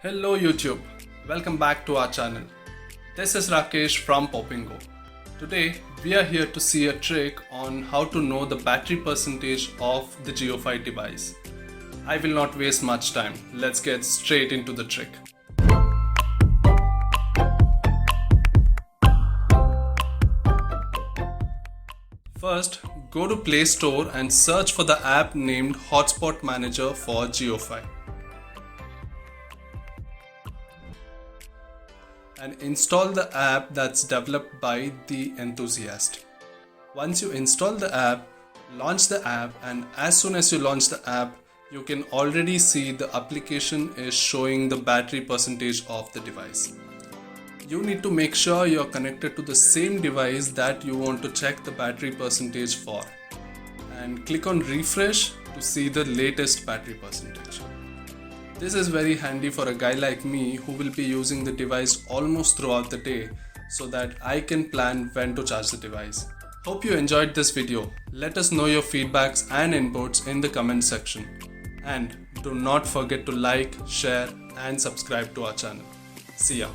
Hello YouTube, welcome back to our channel. This is Rakesh from Popingo. Today we are here to see a trick on how to know the battery percentage of the JioFi device. I will not waste much time, let's get straight into the trick. First, go to Play Store and search for the app named Hotspot Manager for JioFi. And install the app that's developed by the enthusiast. Once you install the app, launch the app, and as soon as you launch the app, you can already see the application is showing the battery percentage of the device. You need to make sure you're connected to the same device that you want to check the battery percentage for, and click on refresh to see the latest battery percentage. This is very handy for a guy like me who will be using the device almost throughout the day so that I can plan when to charge the device. Hope you enjoyed this video. Let us know your feedbacks and inputs in the comment section. And do not forget to like, share and subscribe to our channel. See ya.